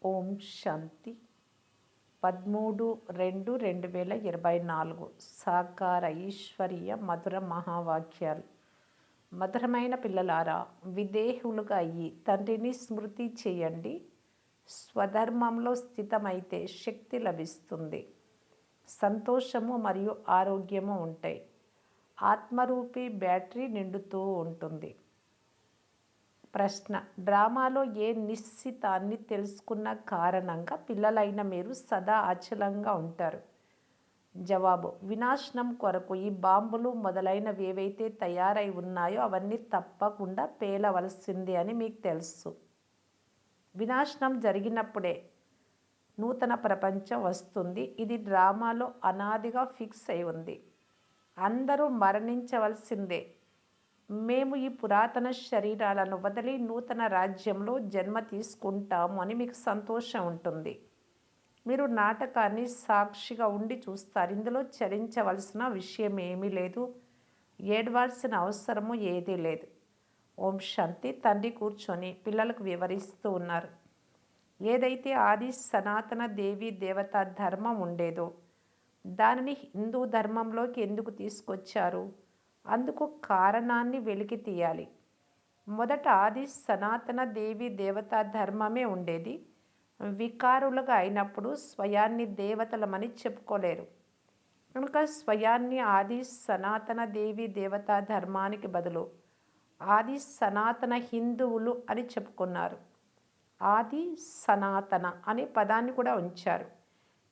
ఓం శాంతి 13/2/2024 సాకార ఈశ్వరీయ మధుర మహావాక్యాలు. మధురమైన పిల్లలారా, విధేయులుగా అయ్యి తండ్రిని స్మృతి చేయండి. స్వధర్మంలో స్థితమైతే శక్తి లభిస్తుంది, సంతోషము మరియు ఆరోగ్యము ఉంటాయి. ఆత్మరూపీ బ్యాటరీ నిండుతూ ఉంటుంది. ప్రశ్న: డ్రామాలో ఏ నిశ్చితాన్ని తెలుసుకున్న కారణంగా పిల్లలైన మీరు సదా అచలంగా ఉంటారు? జవాబు: వినాశనం కొరకు ఈ బాంబులు మొదలైనవి ఏవైతే తయారై ఉన్నాయో అవన్నీ తప్పకుండా పేలవలసిందే అని మీకు తెలుసు. వినాశనం జరిగినప్పుడే నూతన ప్రపంచం వస్తుంది. ఇది డ్రామాలో అనాదిగా ఫిక్స్ అయి ఉంది. అందరూ మరణించవలసిందే. మేము ఈ పురాతన శరీరాలను వదిలి నూతన రాజ్యంలో జన్మ తీసుకుంటాము అని మీకు సంతోషం ఉంటుంది. మీరు నాటకాన్ని సాక్షిగా ఉండి చూస్తారు. ఇందులో చలించవలసిన విషయం ఏమీ లేదు, ఏడవాల్సిన అవసరము ఏదీ లేదు. ఓం శాంతి. తండ్రి కూర్చొని పిల్లలకు వివరిస్తూ ఉన్నారు. ఏదైతే ఆది సనాతన దేవీ దేవతా ధర్మం ఉండేదో దానిని హిందూ ధర్మంలోకి ఎందుకు తీసుకొచ్చారు? అందుకు కారణాన్ని వెలికి తీయాలి. మొదట ఆది సనాతన దేవీ దేవతా ధర్మమే ఉండేది. వికారులుగా అయినప్పుడు స్వయాన్ని దేవతలమని చెప్పుకోలేరు కనుక స్వయాన్ని ఆది సనాతన దేవీ దేవతా ధర్మానికి బదులు ఆది సనాతన హిందువులు అని చెప్పుకున్నారు. ఆది సనాతన అనే పదాన్ని కూడా ఉంచారు.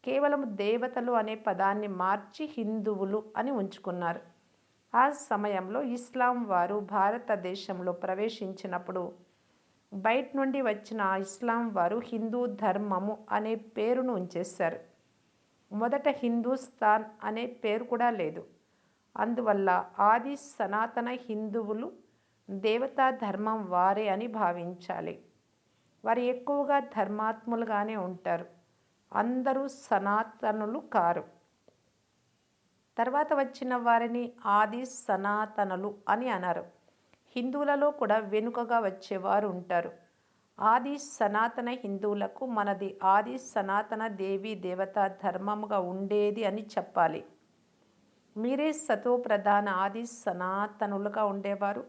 కేవలం దేవతలు అనే పదాన్ని మార్చి హిందువులు అని ఉంచుకున్నారు. ఆ సమయంలో ఇస్లాం వారు భారతదేశంలో ప్రవేశించినప్పుడు బయట నుండి వచ్చిన ఇస్లాం వారు హిందూ ధర్మము అనే పేరును ఉంచేశారు. మొదట హిందూస్థాన్ అనే పేరు కూడా లేదు. అందువల్ల ఆది సనాతన హిందువులు దేవతా ధర్మం వారే అని భావించాలి. వారు ఎక్కువగా ధర్మాత్ములుగానే ఉంటారు. అందరూ సనాతనులు కారు. తర్వాత వచ్చిన వారిని ఆది సనాతనులు అని అన్నారు. హిందువులలో కూడా వెనుకగా వచ్చేవారు ఉంటారు. ఆది సనాతన హిందువులకు మనది ఆది సనాతన దేవీ దేవతా ధర్మముగా ఉండేది అని చెప్పాలి. మీరే సతో ప్రధాన ఆది సనాతనులుగా ఉండేవారు.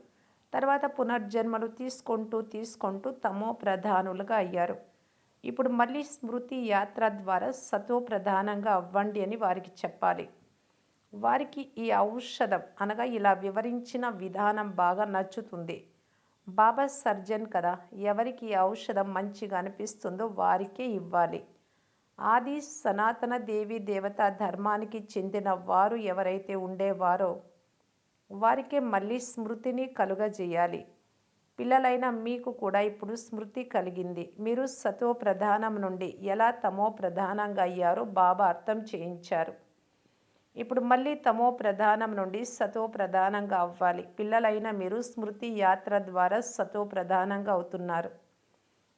తర్వాత పునర్జన్మలు తీసుకుంటూ తమో ప్రధానులుగా అయ్యారు. ఇప్పుడు మళ్ళీ స్మృతి యాత్ర ద్వారా సతో ప్రధానంగా అవ్వండి అని వారికి చెప్పాలి. వారికి ఈ ఔషధం అనగా ఇలా వివరించిన విధానం బాగా నచ్చుతుంది. బాబా సర్జన్ కదా, ఎవరికి ఈ ఔషధం మంచిగా అనిపిస్తుందో వారికే ఇవ్వాలి. ఆది సనాతన దేవీ దేవతా ధర్మానికి చెందిన వారు ఎవరైతే ఉండేవారో వారికే మళ్ళీ స్మృతిని కలుగజేయాలి. పిల్లలైన మీకు కూడా ఇప్పుడు స్మృతి కలిగింది. మీరు సతో ప్రధానం నుండి ఎలా తమో ప్రధానంగా అయ్యారో బాబా అర్థం చేయించారు. ఇప్పుడు మళ్ళీ తమో ప్రధానం నుండి సతో ప్రధానంగా అవ్వాలి. పిల్లలైన మీరు స్మృతి యాత్ర ద్వారా సతో ప్రధానంగా అవుతున్నారు.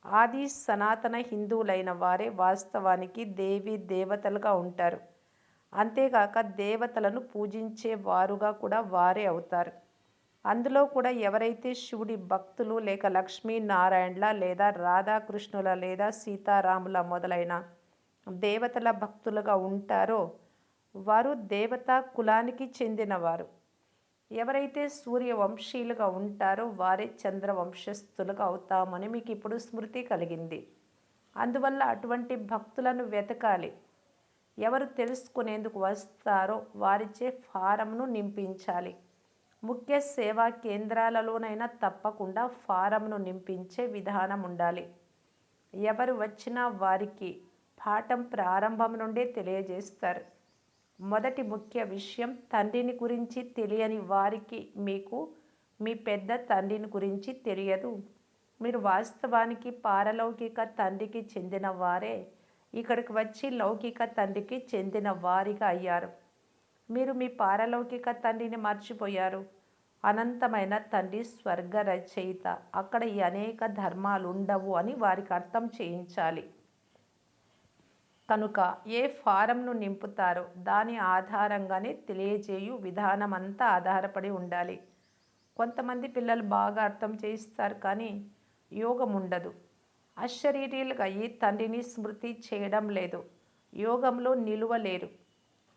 ఆది సనాతన హిందువులైన వారే వాస్తవానికి దేవీ దేవతలుగా ఉంటారు. అంతేగాక దేవతలను పూజించే వారుగా కూడా వారే అవుతారు. అందులో కూడా ఎవరైతే శివుడి భక్తులు లేక లక్ష్మీనారాయణల లేదా రాధాకృష్ణుల లేదా సీతారాముల మొదలైన దేవతల భక్తులుగా ఉంటారో వారు దేవతా కులానికి చెందినవారు. ఎవరైతే సూర్యవంశీయులుగా ఉంటారో వారే చంద్రవంశస్థులుగా అవుతామని మీకు ఇప్పుడు స్మృతి కలిగింది. అందువల్ల అటువంటి భక్తులను వెతకాలి. ఎవరు తెలుసుకునేందుకు వస్తారో వారిచే ఫారంను నింపించాలి. ముఖ్య సేవా కేంద్రాలలోనైనా తప్పకుండా ఫారంను నింపించే విధానం ఉండాలి. ఎవరు వచ్చినా వారికి పాఠం ప్రారంభం నుండే తెలియజేస్తారు. మొదటి ముఖ్య విషయం, తండ్రిని గురించి తెలియని వారికి మీకు మీ పెద్ద తండ్రిని గురించి తెలియదు. మీరు వాస్తవానికి పారలౌకిక తండ్రికి చెందిన వారే ఇక్కడికి వచ్చి లౌకిక తండ్రికి చెందిన వారిగా అయ్యారు. మీరు మీ పారలౌకిక తండ్రిని మర్చిపోయారు. అనంతమైన తండ్రి స్వర్గ రచయిత, అక్కడ ఈ అనేక ధర్మాలు ఉండవు అని వారికి అర్థం చేయించాలి. కనుక ఏ ఫారంను నింపుతారో దాని ఆధారంగానే తెలియజేయు విధానమంతా ఆధారపడి ఉండాలి. కొంతమంది పిల్లలు బాగా అర్థం చేయిస్తారు కానీ యోగం ఉండదు. అశరీరీలుగా అయ్యి తండ్రిని స్మృతి చేయడం లేదు, యోగంలో నిలువలేరు.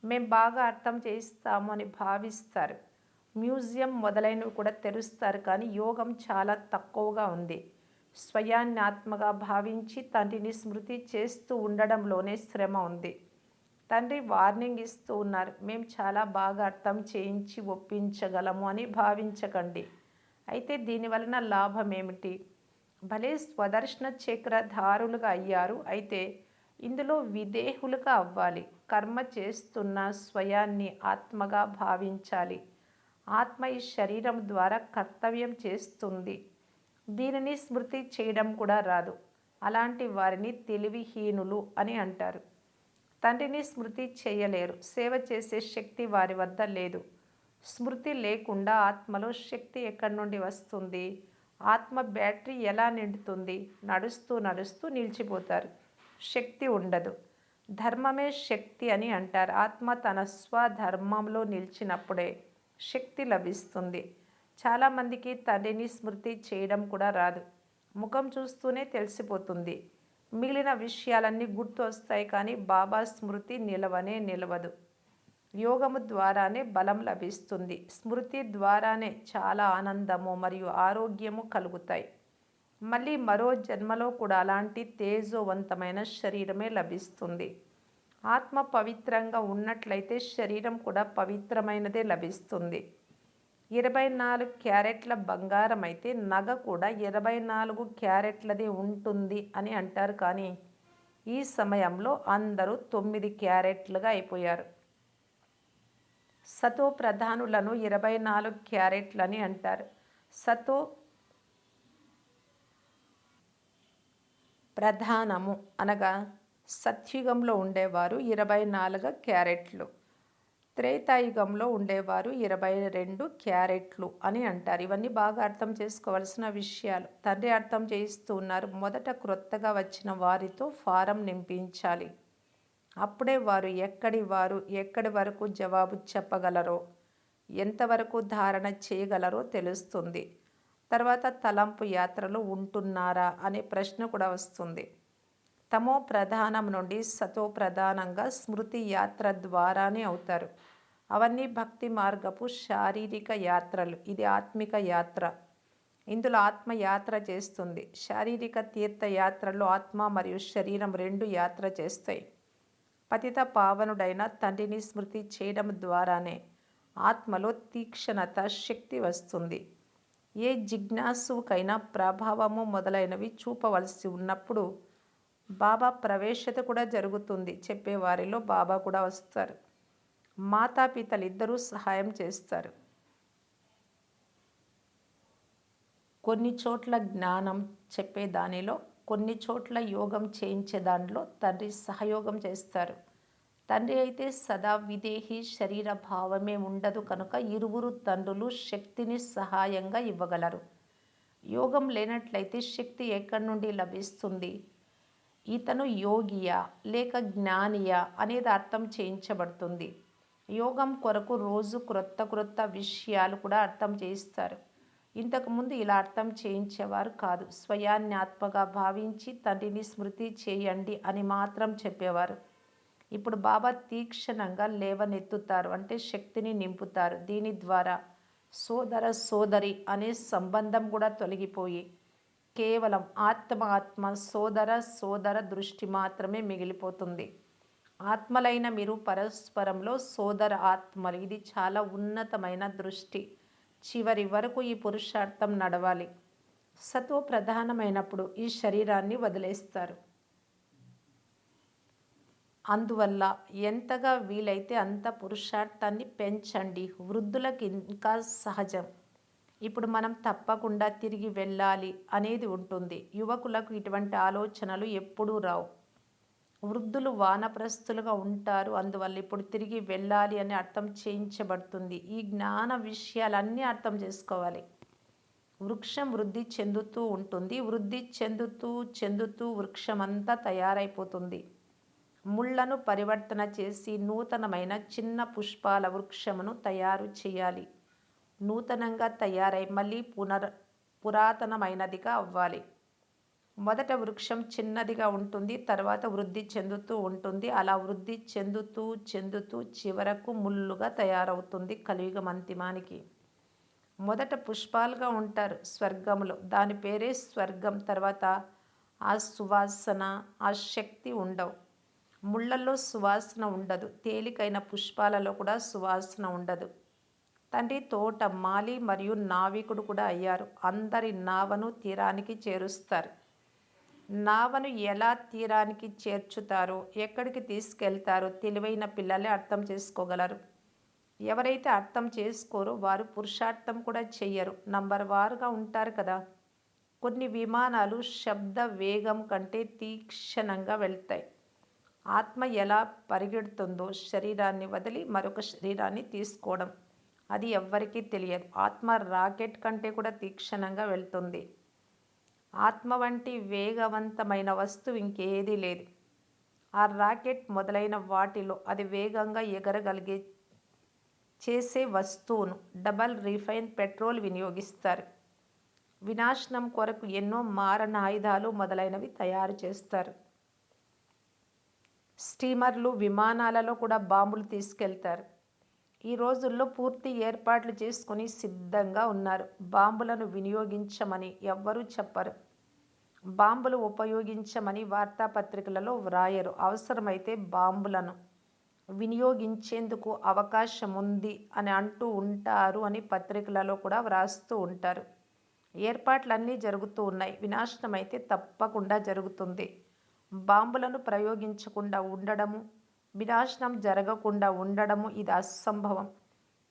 మేం బాగా అర్థం చేయిస్తాము అని భావిస్తారు. మ్యూజియం మొదలైనవి కూడా తెరుస్తారు, కానీ యోగం చాలా తక్కువగా ఉంది. స్వయాన్ని ఆత్మగా భావించి తండ్రిని స్మృతి చేస్తూ ఉండడంలోనే శ్రమ ఉంది. తండ్రి వార్నింగ్ ఇస్తూ ఉన్నారు, మేము చాలా బాగా అర్థం చేయించి ఒప్పించగలము అని భావించకండి. అయితే దీనివలన లాభం ఏమిటి? భలే స్వదర్శన చక్రధారులుగా అయ్యారు, అయితే ఇందులో విధేయులుగా అవ్వాలి. కర్మ చేస్తున్న స్వయాన్ని ఆత్మగా భావించాలి. ఆత్మ ఈ శరీరం ద్వారా కర్తవ్యం చేస్తుంది. దీనిని స్మృతి చేయడం కూడా రాదు. అలాంటి వారిని తెలివిహీనులు అని అంటారు. తండ్రిని స్మృతి చేయలేరు. సేవ చేసే శక్తి వారి వద్ద లేదు. స్మృతి లేకుండా ఆత్మలో శక్తి ఎక్కడి నుండి వస్తుంది? ఆత్మ బ్యాటరీ ఎలా నిండుతుంది? నడుస్తూ నడుస్తూ నిలిచిపోతారు, శక్తి ఉండదు. ధర్మమే శక్తి అని అంటారు. ఆత్మ తన స్వధర్మంలో నిలిచినప్పుడే శక్తి లభిస్తుంది. చాలామందికి తండ్రిని స్మృతి చేయడం కూడా రాదు. ముఖం చూస్తూనే తెలిసిపోతుంది. మిగిలిన విషయాలన్నీ గుర్తు వస్తాయి, కానీ బాబా స్మృతి నిలవనే నిలవదు. యోగము ద్వారానే బలం లభిస్తుంది. స్మృతి ద్వారానే చాలా ఆనందము మరియు ఆరోగ్యము కలుగుతాయి. మళ్ళీ మరో జన్మలో కూడా అలాంటి తేజోవంతమైన శరీరమే లభిస్తుంది. ఆత్మ పవిత్రంగా ఉన్నట్లయితే శరీరం కూడా పవిత్రమైనదే లభిస్తుంది. 24 క్యారెట్ల బంగారం అయితే నగ కూడా 24 క్యారెట్లదే ఉంటుంది అని అంటారు, కానీ ఈ సమయంలో అందరూ 9 క్యారెట్లుగా అయిపోయారు. సతో ప్రధానులను 24 క్యారెట్లని అంటారు. సతో ప్రధానము అనగా సత్యుగంలో ఉండేవారు 24 క్యారెట్లు, త్రేతాయుగంలో ఉండేవారు 22 క్యారెట్లు అని అంటారు. ఇవన్నీ బాగా అర్థం చేసుకోవాల్సిన విషయాలు. తండ్రి అర్థం చేయిస్తూ ఉన్నారు, మొదట క్రొత్తగా వచ్చిన వారితో ఫారం నింపించాలి. అప్పుడే వారు ఎక్కడి వరకు జవాబు చెప్పగలరో, ఎంతవరకు ధారణ చేయగలరో తెలుస్తుంది. తర్వాత తలంపు యాత్రలో ఉంటున్నారా అనే ప్రశ్న కూడా వస్తుంది. తమో ప్రధానం నుండి సతో ప్రధానంగా స్మృతి యాత్ర ద్వారానే అవుతారు. అవన్నీ భక్తి మార్గపు శారీరక యాత్రలు. ఇది ఆత్మిక యాత్ర. ఇందులో ఆత్మ యాత్ర చేస్తుంది. శారీరక తీర్థయాత్రలో ఆత్మ మరియు శరీరం రెండు యాత్ర చేస్తాయి. పతిత పావనుడైన తండ్రిని స్మృతి చేయడం ద్వారానే ఆత్మలో తీక్షణత, శక్తి వస్తుంది. ఏ జిజ్ఞాసుకైనా ప్రభావము మొదలైనవి చూపవలసి ఉన్నప్పుడు బాబా ప్రవేశత కూడా జరుగుతుంది. చెప్పేవారిలో బాబా కూడా వస్తారు. మాతాపితలిద్దరూ సహాయం చేస్తారు. కొన్ని చోట్ల జ్ఞానం చెప్పే దానిలో, కొన్ని చోట్ల యోగం చేయించే దానిలో తండ్రి సహయోగం చేస్తారు. తండ్రి అయితే సదా విదేహి శరీర భావమే ఉండదు కనుక ఇరువురు తండ్రులు శక్తిని సహాయంగా ఇవ్వగలరు. యోగం లేనట్లయితే శక్తి ఎక్కడి నుండి లభిస్తుంది? ఇతను యోగియా లేక జ్ఞానియా అనేది అర్థం చేయించబడుతుంది. యోగం కొరకు రోజు క్రొత్త క్రొత్త విషయాలు కూడా అర్థం చేయిస్తారు. ఇంతకుముందు ఇలా అర్థం చేయించేవారు కాదు. స్వయాన్ని ఆత్మగా భావించి తండ్రిని స్మృతి చేయండి అని మాత్రం చెప్పేవారు. ఇప్పుడు బాబా తీక్షణంగా లేవనెత్తుతారు, అంటే శక్తిని నింపుతారు. దీని ద్వారా సోదర సోదరి అనే సంబంధం కూడా తొలగిపోయి కేవలం ఆత్మ సోదర సోదర దృష్టి మాత్రమే మిగిలిపోతుంది. ఆత్మలైన మీరు పరస్పరంలో సోదర ఆత్మలు. ఇది చాలా ఉన్నతమైన దృష్టి. చివరి వరకు ఈ పురుషార్థం నడవాలి. సత్వ ప్రధానమైనప్పుడు ఈ శరీరాన్ని వదిలేస్తారు. అందువల్ల ఎంతగా వీలైతే అంత పురుషార్థాన్ని పెంచండి. వృద్ధులకు ఇంకా సహజం. ఇప్పుడు మనం తప్పకుండా తిరిగి వెళ్ళాలి అనేది ఉంటుంది. యువకులకు ఇటువంటి ఆలోచనలు ఎప్పుడూ రావు. వృద్ధులు వానప్రస్థులుగా ఉంటారు. అందువల్ల ఇప్పుడు తిరిగి వెళ్ళాలి అని అర్థం చేయించబడుతుంది. ఈ జ్ఞాన విషయాలన్నీ అర్థం చేసుకోవాలి. వృక్షం వృద్ధి చెందుతూ ఉంటుంది. వృద్ధి చెందుతూ చెందుతూ వృక్షమంతా తయారైపోతుంది. ముళ్లను పరివర్తన చేసి నూతనమైన చిన్న పుష్పాల వృక్షమును తయారు చేయాలి. నూతనంగా తయారై మళ్ళీ పురాతనమైనదిగా అవ్వాలి. మొదట వృక్షం చిన్నదిగా ఉంటుంది, తర్వాత వృద్ధి చెందుతూ ఉంటుంది. అలా వృద్ధి చెందుతూ చెందుతూ చివరకు ముళ్ళుగా తయారవుతుంది కలియుగం అంతిమానికి. మొదట పుష్పాలుగా ఉంటారు స్వర్గంలో, దాని పేరే స్వర్గం. తర్వాత ఆ సువాసన, ఆ శక్తి ఉండవు. ముళ్ళల్లో సువాసన ఉండదు, తేలికైన పుష్పాలలో కూడా సువాసన ఉండదు. తండ్రి తోట మాలి మరియు నావికుడు కూడా అయ్యారు. అందరి నావను తీరానికి చేరుస్తారు. నావను ఎలా తీరానికి చేర్చుతారో, ఎక్కడికి తీసుకెళ్తారో తెలివైన పిల్లలే అర్థం చేసుకోగలరు. ఎవరైతే అర్థం చేసుకోరో వారు పురుషార్థం కూడా చెయ్యరు. నంబర్ వారుగా ఉంటారు కదా. కొన్ని విమానాలు శబ్ద వేగం కంటే తీక్షణంగా వెళ్తాయి. ఆత్మ ఎలా పరిగెడుతుందో శరీరాన్ని వదిలి మరొక శరీరాన్ని తీసుకోవడం, అది ఎవ్వరికీ తెలియదు. ఆత్మ రాకెట్ కంటే కూడా తీక్షణంగా వెళ్తుంది. ఆత్మ వంటి వేగవంతమైన వస్తువు ఇంకేదీ లేదు. ఆ రాకెట్ మొదలైన వాటిలో అది వేగంగా ఎగరగలిగే చేసే వస్తువును డబల్ రిఫైన్ పెట్రోల్ వినియోగిస్తారు. వినాశనం కొరకు ఎన్నో మారణాయుధాలు మొదలైనవి తయారు చేస్తారు. స్టీమర్లు, విమానాలలో కూడా బాంబులు తీసుకెళ్తారు. ఈ రోజుల్లో పూర్తి ఏర్పాట్లు చేసుకుని సిద్ధంగా ఉన్నారు. బాంబులను వినియోగించమని ఎవ్వరూ చెప్పరు. బాంబులు ఉపయోగించమని వార్తాపత్రికలలో వ్రాయరు. అవసరమైతే బాంబులను వినియోగించేందుకు అవకాశం ఉంది అని అంటూ ఉంటారు అని పత్రికలలో కూడా వ్రాస్తూ ఉంటారు. ఏర్పాట్లన్నీ జరుగుతూ ఉన్నాయి. వినాశనం అయితే తప్పకుండా జరుగుతుంది. బాంబులను ప్రయోగించకుండా ఉండడము, వినాశనం జరగకుండా ఉండడము ఇది అసంభవం.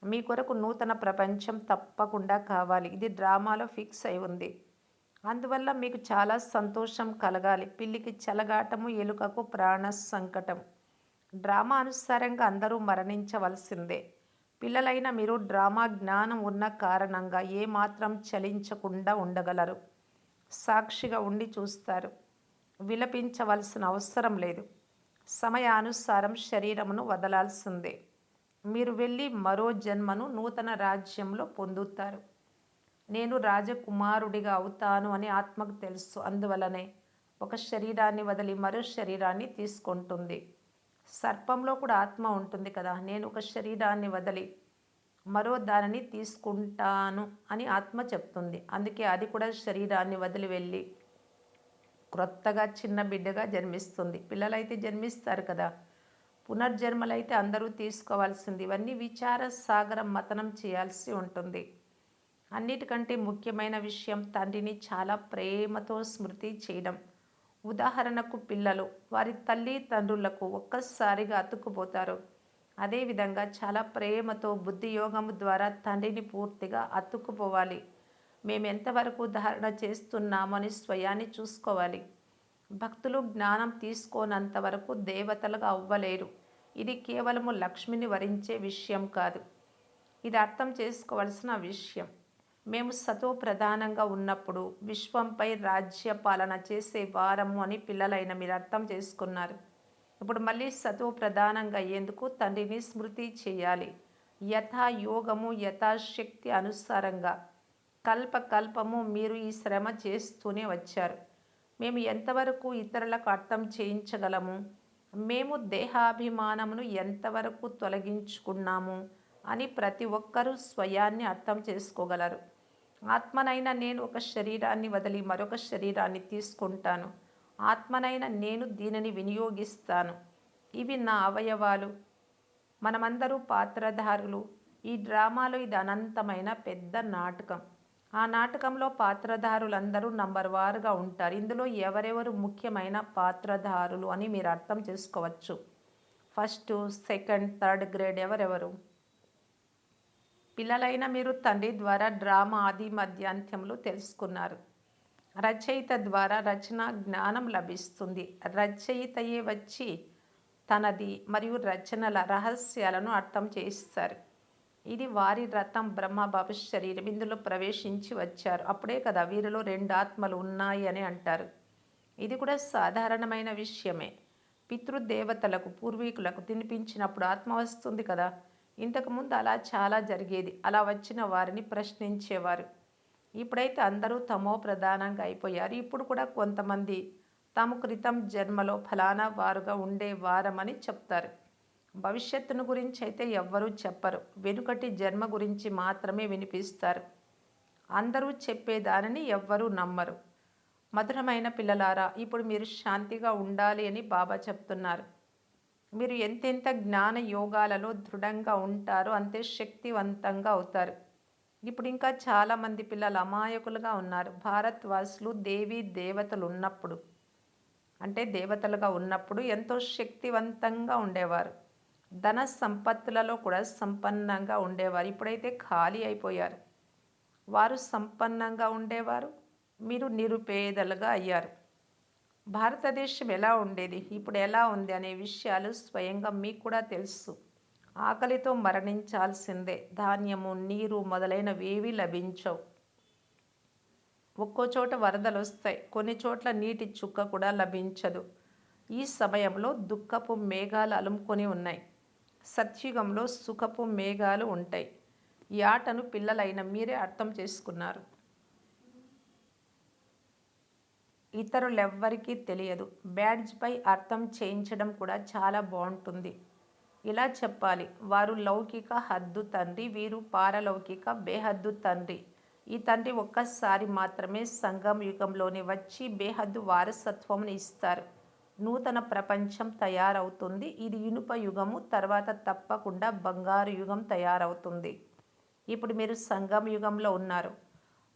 మీ కొరకు నూతన ప్రపంచం తప్పకుండా కావాలి. ఇది డ్రామాలో ఫిక్స్ అయి ఉంది. అందువల్ల మీకు చాలా సంతోషం కలగాలి. పిల్లికి చెలగాటము, ఎలుకకు ప్రాణ సంకటం. డ్రామా అనుసారంగా అందరూ మరణించవలసిందే. పిల్లలైన మీరు డ్రామా జ్ఞానం ఉన్న కారణంగా ఏమాత్రం చలించకుండా ఉండగలరు. సాక్షిగా ఉండి చూస్తారు. విలపించవలసిన అవసరం లేదు. సమయానుసారం శరీరమును వదలాల్సిందే. మీరు వెళ్ళి మరో జన్మను నూతన రాజ్యంలో పొందుతారు. నేను రాజకుమారుడిగా అవుతాను అని ఆత్మకు తెలుసు. అందువలనే ఒక శరీరాన్ని వదిలి మరో శరీరాన్ని తీసుకుంటుంది. సర్పంలో కూడా ఆత్మ ఉంటుంది కదా. నేను ఒక శరీరాన్ని వదిలి మరో దానిని తీసుకుంటాను అని ఆత్మ చెప్తుంది. అందుకే అది కూడా శరీరాన్ని వదిలి వెళ్ళి క్రొత్తగా చిన్న బిడ్డగా జన్మిస్తుంది. పిల్లలైతే జన్మిస్తారు కదా. పునర్జన్మలైతే అందరూ తీసుకోవాల్సింది. ఇవన్నీ విచార సాగరం మతనం చేయాల్సి ఉంటుంది. అన్నిటికంటే ముఖ్యమైన విషయం తండ్రిని చాలా ప్రేమతో స్మృతి చేయడం. ఉదాహరణకు పిల్లలు వారి తల్లిదండ్రులకు ఒక్కసారిగా అతుక్కుపోతారు. అదేవిధంగా చాలా ప్రేమతో బుద్ధియోగము ద్వారా తండ్రిని పూర్తిగా అతుక్కుపోవాలి. మేము ఎంతవరకు ధారణ చేస్తున్నామని స్వయాన్ని చూసుకోవాలి. భక్తులు జ్ఞానం తీసుకోనంత వరకు దేవతలుగా అవ్వలేరు. ఇది కేవలము లక్ష్మిని వరించే విషయం కాదు. ఇది అర్థం చేసుకోవలసిన విషయం. మేము సతో ప్రధానంగా ఉన్నప్పుడు విశ్వంపై రాజ్య పాలన చేసే వారము అని పిల్లలైన మీరు అర్థం చేసుకున్నారు. ఇప్పుడు మళ్ళీ సతో ప్రధానంగా అయ్యేందుకు తండ్రిని స్మృతి చేయాలి. యథాయోగము, యథాశక్తి అనుసారంగా కల్పకల్పము మీరు ఈ శ్రమ చేస్తూనే వచ్చారు. మేము ఎంతవరకు ఇతరులకు అర్థం చేయించగలము, మేము దేహాభిమానమును ఎంతవరకు తొలగించుకున్నాము అని ప్రతి ఒక్కరూ స్వయాన్ని అర్థం చేసుకోగలరు. ఆత్మనైన నేను ఒక శరీరాన్ని వదిలి మరొక శరీరాన్ని తీసుకుంటాను. ఆత్మనైన నేను దీనిని వినియోగిస్తాను. ఇవి నా అవయవాలు. మనమందరూ పాత్రధారులు. ఈ డ్రామాలో ఇది అనంతమైన పెద్ద నాటకం. ఆ నాటకంలో పాత్రధారులందరూ నంబర్ వారుగా ఉంటారు. ఇందులో ఎవరెవరు ముఖ్యమైన పాత్రధారులు అని మీరు అర్థం చేసుకోవచ్చు. ఫస్ట్, సెకండ్, థర్డ్ గ్రేడ్ ఎవరెవరు? పిల్లలైన మీరు తండ్రి ద్వారా డ్రామా ఆది మధ్యాంత్యములు తెలుసుకున్నారు. రచయిత ద్వారా రచన జ్ఞానం లభిస్తుంది. రచయితయే వచ్చి తనది మరియు రచనల రహస్యాలను అర్థం చేయిస్తారు. ఇది వారి రథం. బ్రహ్మబాబు శరీరం ఇందులో ప్రవేశించి వచ్చారు. అప్పుడే కదా వీరిలో 2 ఆత్మలు ఉన్నాయి అని అంటారు. ఇది కూడా సాధారణమైన విషయమే. పితృదేవతలకు, పూర్వీకులకు తినిపించినప్పుడు ఆత్మ వస్తుంది కదా. ఇంతకుముందు అలా చాలా జరిగేది. అలా వచ్చిన వారిని ప్రశ్నించేవారు. ఇప్పుడైతే అందరూ తమో ప్రధానంగా అయిపోయారు. ఇప్పుడు కూడా కొంతమంది తాము క్రితం జన్మలో ఫలానా వారుగా ఉండేవారమని చెప్తారు. భవిష్యత్తును గురించి అయితే ఎవ్వరూ చెప్పరు. వెనుకటి జన్మ గురించి మాత్రమే వినిపిస్తారు. అందరూ చెప్పేదానిని ఎవ్వరూ నమ్మరు. మధురమైన పిల్లలారా, ఇప్పుడు మీరు శాంతిగా ఉండాలి అని బాబా చెప్తున్నారు. మీరు ఎంతెంత జ్ఞాన యోగాలలో దృఢంగా ఉంటారో అంతే శక్తివంతంగా అవుతారు. ఇప్పుడు ఇంకా చాలామంది పిల్లలు అమాయకులుగా ఉన్నారు. భారత్ వాసులు దేవీ దేవతలు ఉన్నప్పుడు, అంటే దేవతలుగా ఉన్నప్పుడు ఎంతో శక్తివంతంగా ఉండేవారు. ధన సంపత్తులలో కూడా సంపన్నంగా ఉండేవారు. ఇప్పుడైతే ఖాళీ అయిపోయారు. వారు సంపన్నంగా ఉండేవారు, మీరు నిరుపేదలుగా అయ్యారు. భారతదేశం ఎలా ఉండేది, ఇప్పుడు ఎలా ఉంది అనే విషయాలు స్వయంగా మీకు కూడా తెలుసు. ఆకలితో మరణించాల్సిందే. ధాన్యము, నీరు మొదలైనవేవీ లభించవు. ఒక్కో చోట వరదలు వస్తాయి, కొన్ని చోట్ల నీటి చుక్క కూడా లభించదు. ఈ సమయంలో దుఃఖపు మేఘాలు అలుముకొని ఉన్నాయి. సత్యుగంలో సుఖపు మేఘాలు ఉంటాయి. ఈ ఆటను పిల్లలైన మీరే అర్థం చేసుకున్నారు. ఇతరులెవ్వరికీ తెలియదు. బ్యాడ్జ్పై అర్థం చేయించడం కూడా చాలా బాగుంటుంది. ఇలా చెప్పాలి: వారు లౌకిక హద్దు తండ్రి, వీరు పారలౌకిక బేహద్దు తండ్రి. ఈ తండ్రి ఒక్కసారి మాత్రమే సంగం యుగంలోనే వచ్చి బేహద్దు వారసత్వంను ఇస్తారు. నూతన ప్రపంచం తయారవుతుంది. ఇది ఇనుప యుగము, తర్వాత తప్పకుండా బంగారు యుగం తయారవుతుంది. ఇప్పుడు మీరు సంగమ యుగంలో ఉన్నారు.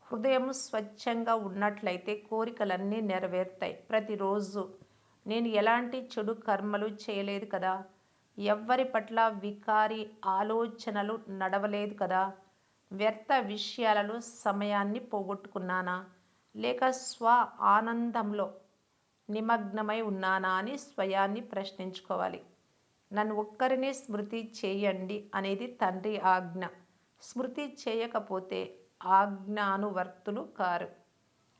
హృదయం స్వచ్ఛంగా ఉన్నట్లయితే కోరికలన్నీ నెరవేరుతాయి. ప్రతిరోజు నేను ఎలాంటి చెడు కర్మలు చేయలేదు కదా, ఎవ్వరి పట్ల వికారి ఆలోచనలు నడవలేదు కదా, వ్యర్థ విషయాలలో సమయాన్ని పోగొట్టుకున్నానా, లేక స్వ ఆనందంలో నిమగ్నమై ఉన్నానా అని స్వయాన్ని ప్రశ్నించుకోవాలి. నన్ను ఒక్కరినే స్మృతి చేయండి అనేది తండ్రి ఆజ్ఞ. స్మృతి చేయకపోతే ఆజ్ఞానువర్తులు కారు.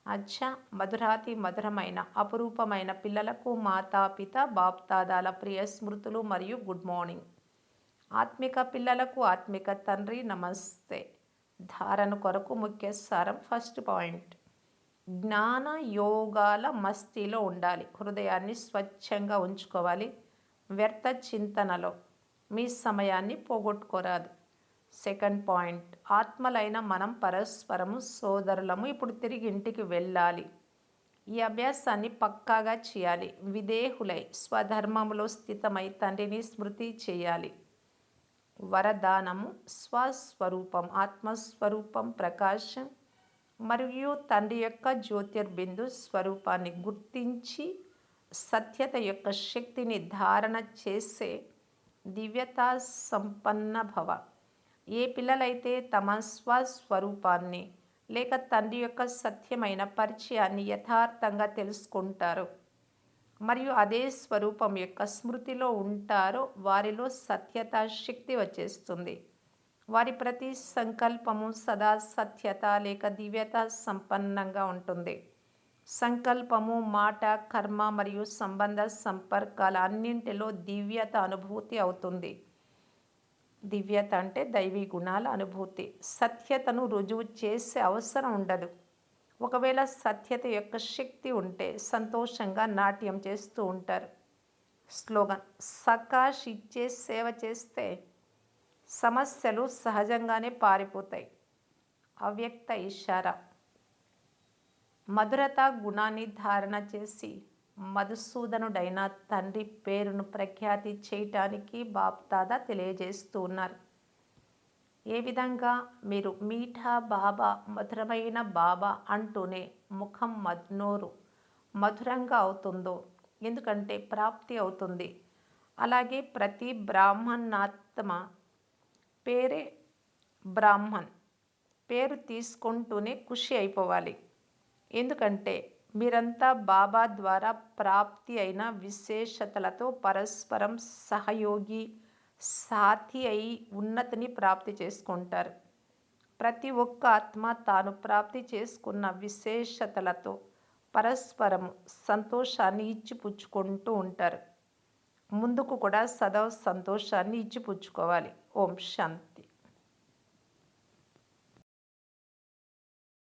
అచ్చా, మధురాతి మధురమైన అపురూపమైన పిల్లలకు మాతాపిత బాప్దాదాల ప్రియ స్మృతులు మరియు గుడ్ మార్నింగ్. ఆత్మిక పిల్లలకు ఆత్మిక తండ్రి నమస్తే. ధారణ కొరకు ముఖ్య సారం. ఫస్ట్ పాయింట్: జ్ఞాన యోగాల మస్తీలో ఉండాలి. హృదయాన్ని స్వచ్ఛంగా ఉంచుకోవాలి. వ్యర్థ చింతనలో మీ సమయాన్ని పోగొట్టుకోరాదు. సెకండ్ పాయింట్: ఆత్మలైన మనం పరస్పరము సోదరులము. ఇప్పుడు తిరిగి ఇంటికి వెళ్ళాలి. ఈ అభ్యాసాన్ని పక్కాగా చేయాలి. విదేహులై స్వధర్మములో స్థితమై తండ్రిని స్మృతి చేయాలి. వరదానము: స్వస్వరూపం, ఆత్మస్వరూపం, ప్రకాశం మరియు తండ్రి యొక్క జ్యోతిర్బిందు స్వరూపాన్ని గుర్తించి సత్యత యొక్క శక్తిని ధారణ చేసే దివ్యతా సంపన్న భవ. ఏ పిల్లలైతే తమ స్వస్వరూపాన్ని లేక తండ్రి యొక్క సత్యమైన పరిచయాన్ని యథార్థంగా తెలుసుకుంటారో మరియు అదే స్వరూపం యొక్క స్మృతిలో ఉంటారో వారిలో సత్యత శక్తి వచ్చేస్తుంది. వారి ప్రతి సంకల్పము సదా సత్యత లేక దివ్యత సంపన్నంగా ఉంటుంది. సంకల్పము, మాట, కర్మ మరియు సంబంధ సంపర్కాల అన్నింటిలో దివ్యత అనుభూతి అవుతుంది. దివ్యత అంటే దైవీ గుణాల అనుభూతి. సత్యతను రుజువు చేసే అవసరం ఉండదు. ఒకవేళ సత్యత యొక్క శక్తి ఉంటే సంతోషంగా నాట్యం చేస్తూ ఉంటారు. స్లోగన్: సకాష్ ఇచ్చే సేవ చేస్తే సమస్యలు సహజంగానే పారిపోతాయి. అవ్యక్త ఇషారా: మధురత గుణాన్ని ధారణ చేసి మధుసూదనుడైన తండ్రి పేరును ప్రఖ్యాతి చేయటానికి బాప్దాదా తెలియజేస్తూ ఉన్నారు. ఏ విధంగా మీరు మీఠా బాబా, మధురమైన బాబా అంటూనే ముఖం నోరు మధురంగా అవుతుందో, ఎందుకంటే ప్రాప్తి అవుతుంది. అలాగే ప్రతి బ్రాహ్మణాత్మ పేరే బ్రాహ్మణ్ పేరు తీసుకుంటూనే ఖుషి అయిపోవాలి. ఎందుకంటే మీరంతా బాబా ద్వారా ప్రాప్తి అయిన విశేషతలతో పరస్పరం సహయోగి సాథి అయి ఉన్నతిని ప్రాప్తి చేసుకుంటారు. ప్రతి ఒక్క ఆత్మ తాను ప్రాప్తి చేసుకున్న విశేషతలతో పరస్పరం సంతోషాన్ని ఇచ్చిపుచ్చుకుంటూ ఉంటారు. ముందుకు కూడా సదా సంతోషాన్ని ఇచ్చిపుచ్చుకోవాలి. ఓం శాంతి.